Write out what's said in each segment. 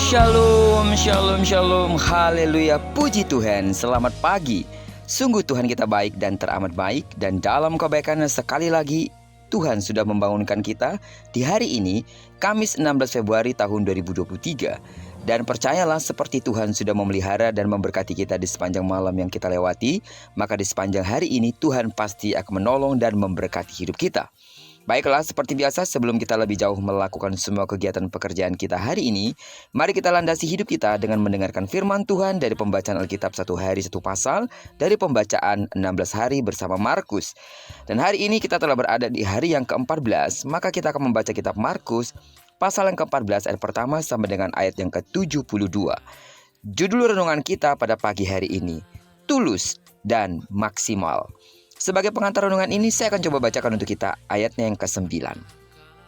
Shalom, shalom, shalom, haleluya, puji Tuhan, selamat pagi. Sungguh Tuhan kita baik dan teramat baik, dan dalam kebaikannya sekali lagi Tuhan sudah membangunkan kita di hari ini, Kamis 16 Februari tahun 2023. Dan percayalah, seperti Tuhan sudah memelihara dan memberkati kita di sepanjang malam yang kita lewati, maka di sepanjang hari ini Tuhan pasti akan menolong dan memberkati hidup kita. Baiklah, seperti biasa, sebelum kita lebih jauh melakukan semua kegiatan pekerjaan kita hari ini, mari kita landasi hidup kita dengan mendengarkan firman Tuhan dari pembacaan Alkitab satu hari satu pasal, dari pembacaan 16 hari bersama Markus. Dan hari ini kita telah berada di hari yang ke-14, maka kita akan membaca kitab Markus, pasal yang ke-14 ayat pertama sampai dengan ayat yang ke-72. Judul renungan kita pada pagi hari ini, Tulus dan Maksimal. Sebagai pengantar renungan ini, saya akan coba bacakan untuk kita ayatnya yang ke-9.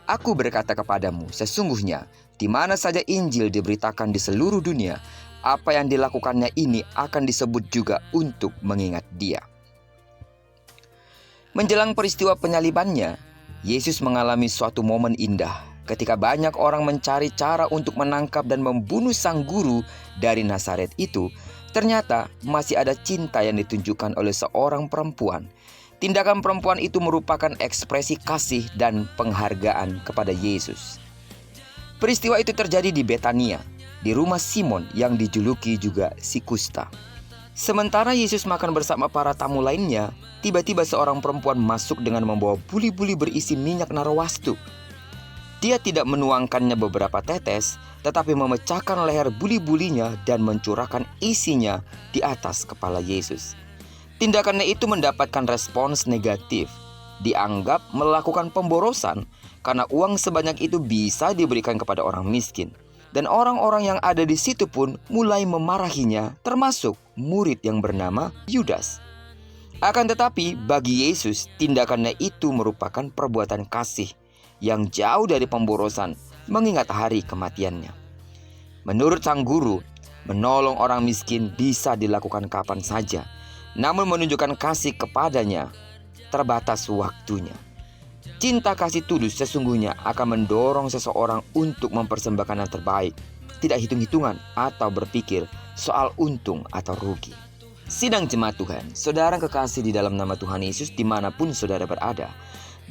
Aku berkata kepadamu, sesungguhnya di mana saja Injil diberitakan di seluruh dunia, apa yang dilakukannya ini akan disebut juga untuk mengingat dia. Menjelang peristiwa penyalibannya, Yesus mengalami suatu momen indah ketika banyak orang mencari cara untuk menangkap dan membunuh sang guru dari Nazaret itu. Ternyata masih ada cinta yang ditunjukkan oleh seorang perempuan. Tindakan perempuan itu merupakan ekspresi kasih dan penghargaan kepada Yesus. Peristiwa itu terjadi di Betania, di rumah Simon yang dijuluki juga si Kusta. Sementara Yesus makan bersama para tamu lainnya, tiba-tiba seorang perempuan masuk dengan membawa buli-buli berisi minyak narwastu. Dia tidak menuangkannya beberapa tetes, tetapi memecahkan leher buli-bulinya dan mencurahkan isinya di atas kepala Yesus. Tindakannya itu mendapatkan respons negatif. Dianggap melakukan pemborosan karena uang sebanyak itu bisa diberikan kepada orang miskin. Dan orang-orang yang ada di situ pun mulai memarahinya, termasuk murid yang bernama Yudas. Akan tetapi bagi Yesus, tindakannya itu merupakan perbuatan kasih yang jauh dari pemborosan, mengingat hari kematiannya. Menurut sang guru, menolong orang miskin bisa dilakukan kapan saja, namun menunjukkan kasih kepadanya terbatas waktunya. Cinta kasih tulus sesungguhnya akan mendorong seseorang untuk mempersembahkan yang terbaik, tidak hitung-hitungan atau berpikir soal untung atau rugi. Sidang jemaat Tuhan, saudara kekasih di dalam nama Tuhan Yesus dimanapun saudara berada,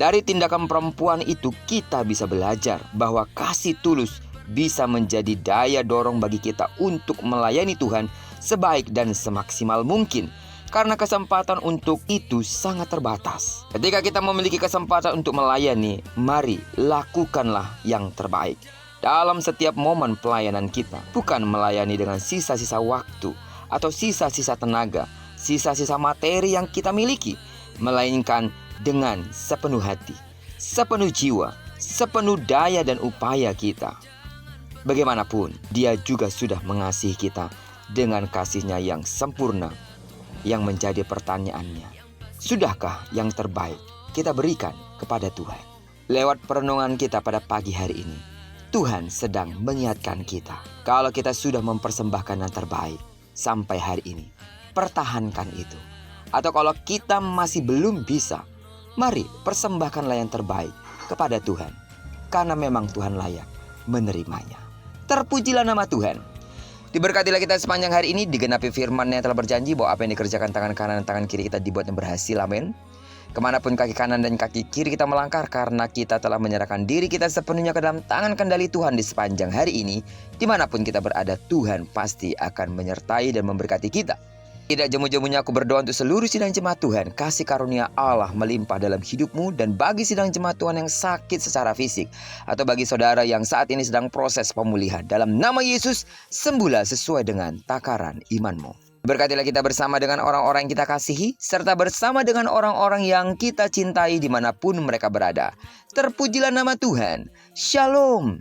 dari tindakan perempuan itu kita bisa belajar bahwa kasih tulus bisa menjadi daya dorong bagi kita untuk melayani Tuhan sebaik dan semaksimal mungkin. Karena kesempatan untuk itu sangat terbatas. Ketika kita memiliki kesempatan untuk melayani, mari lakukanlah yang terbaik dalam setiap momen pelayanan kita. Bukan melayani dengan sisa-sisa waktu atau sisa-sisa tenaga, sisa-sisa materi yang kita miliki, melainkan dengan sepenuh hati, sepenuh jiwa, sepenuh daya dan upaya kita. Bagaimanapun, Dia juga sudah mengasihi kita dengan kasih-Nya yang sempurna. Yang menjadi pertanyaannya, sudahkah yang terbaik kita berikan kepada Tuhan? Lewat perenungan kita pada pagi hari ini, Tuhan sedang mengingatkan kita, kalau kita sudah mempersembahkan yang terbaik sampai hari ini, pertahankan itu. Atau kalau kita masih belum bisa, mari persembahkanlah yang terbaik kepada Tuhan, karena memang Tuhan layak menerimanya. Terpujilah nama Tuhan. Diberkatilah kita sepanjang hari ini, digenapi firman-Nya yang telah berjanji bahwa apa yang dikerjakan tangan kanan dan tangan kiri kita dibuatnya berhasil, amin. Kemanapun kaki kanan dan kaki kiri kita melangkah, karena kita telah menyerahkan diri kita sepenuhnya ke dalam tangan kendali Tuhan di sepanjang hari ini, dimanapun kita berada, Tuhan pasti akan menyertai dan memberkati kita. Tidak jemu-jemunya aku berdoa untuk seluruh sidang jemaat Tuhan, kasih karunia Allah melimpah dalam hidupmu, dan bagi sidang jemaat Tuhan yang sakit secara fisik, atau bagi saudara yang saat ini sedang proses pemulihan, dalam nama Yesus, sembuhlah sesuai dengan takaran imanmu. Berkatilah kita bersama dengan orang-orang yang kita kasihi, serta bersama dengan orang-orang yang kita cintai dimanapun mereka berada. Terpujilah nama Tuhan. Shalom.